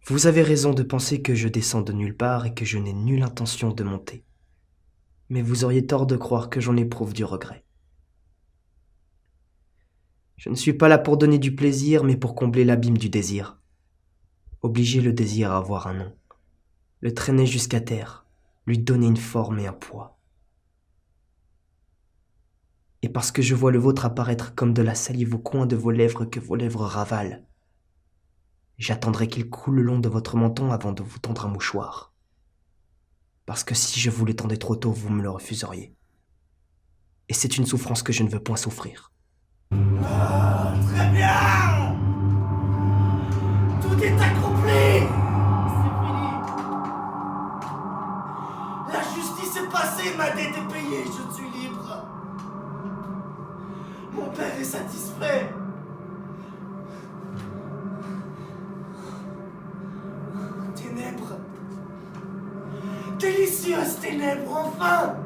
Vous avez raison de penser que je descends de nulle part et que je n'ai nulle intention de monter. Mais vous auriez tort de croire que j'en éprouve du regret. Je ne suis pas là pour donner du plaisir, mais pour combler l'abîme du désir. Obliger le désir à avoir un nom. Le traîner jusqu'à terre, lui donner une forme et un poids. Et parce que je vois le vôtre apparaître comme de la salive au coin de vos lèvres que vos lèvres ravalent, j'attendrai qu'il coule le long de votre menton avant de vous tendre un mouchoir. Parce que si je vous le tendais trop tôt, vous me le refuseriez. Et c'est une souffrance que je ne veux point souffrir. Ah, très bien! Tout est accompli! C'est fini! La justice est passée, ma dette est payée, je suis libre! Mon père est satisfait! Ténèbres! Délicieuses ténèbres, enfin!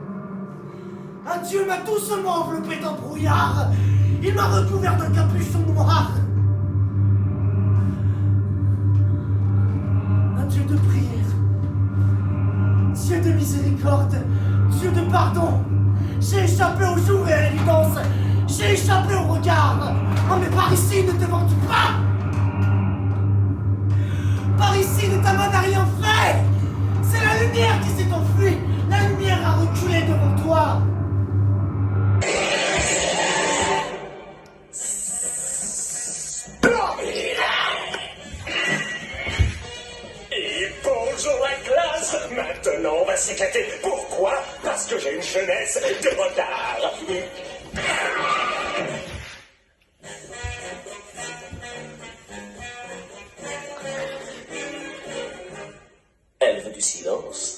Un dieu m'a doucement enveloppé d'un brouillard! Il m'a recouvert d'un capuchon noir! Un dieu de prière! Dieu de miséricorde! Dieu de pardon! J'ai échappé au jour et à l'évidence! J'ai échappé au regard! Oh mais par ici, ne te vante pas! Par ici, ne ta main n'a rien fait! C'est la lumière qui s'est enfuie! La lumière a reculé devant toi! Et bonjour la classe. Maintenant on va s'éclater. Pourquoi? Parce que j'ai une jeunesse de retard. Elle veut du silence.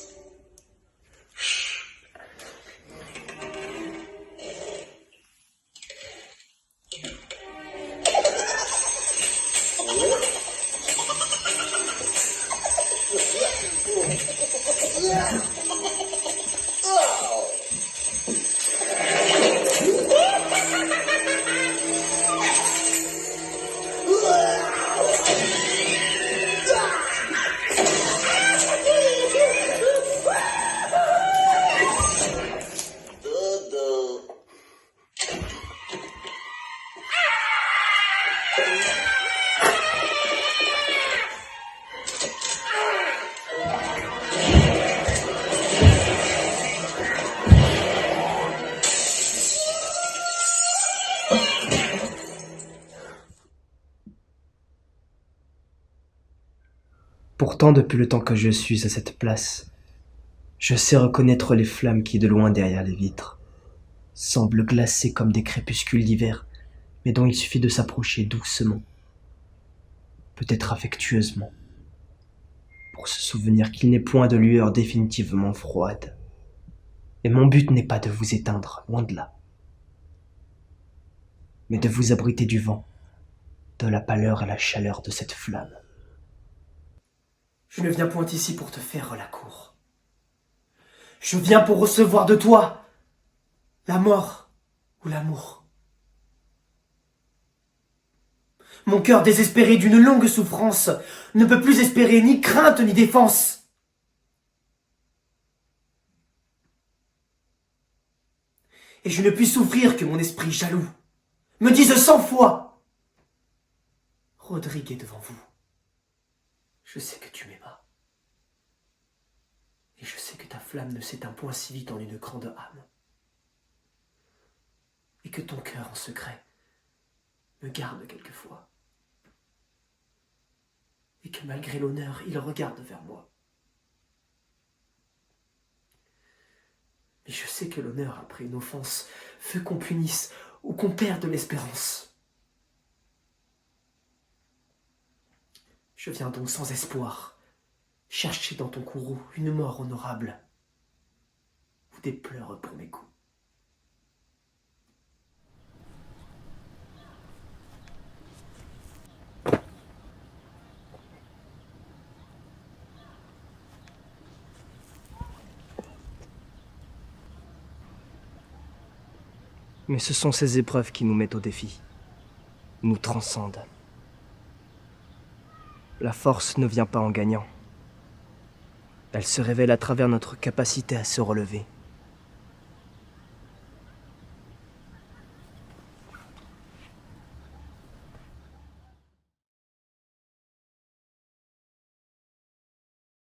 Pourtant, depuis le temps que je suis à cette place, je sais reconnaître les flammes qui, de loin derrière les vitres, semblent glacées comme des crépuscules d'hiver, mais dont il suffit de s'approcher doucement, peut-être affectueusement, pour se souvenir qu'il n'est point de lueur définitivement froide. Et mon but n'est pas de vous éteindre, loin de là, mais de vous abriter du vent, de la pâleur et la chaleur de cette flamme. Je ne viens point ici pour te faire la cour. Je viens pour recevoir de toi la mort ou l'amour. Mon cœur désespéré d'une longue souffrance ne peut plus espérer ni crainte ni défense. Et je ne puis souffrir que mon esprit jaloux me dise 100 fois: Rodrigue est devant vous. Je sais que tu m'aimas. Et je sais que ta flamme ne s'éteint point si vite en une grande âme. Et que ton cœur en secret me garde quelquefois. Et que malgré l'honneur, il regarde vers moi. Mais je sais que l'honneur, après une offense, veut qu'on punisse ou qu'on perde l'espérance. Je viens donc sans espoir, chercher dans ton courroux une mort honorable ou des pleurs pour mes coups. Mais ce sont ces épreuves qui nous mettent au défi, nous transcendent. La force ne vient pas en gagnant. Elle se révèle à travers notre capacité à se relever.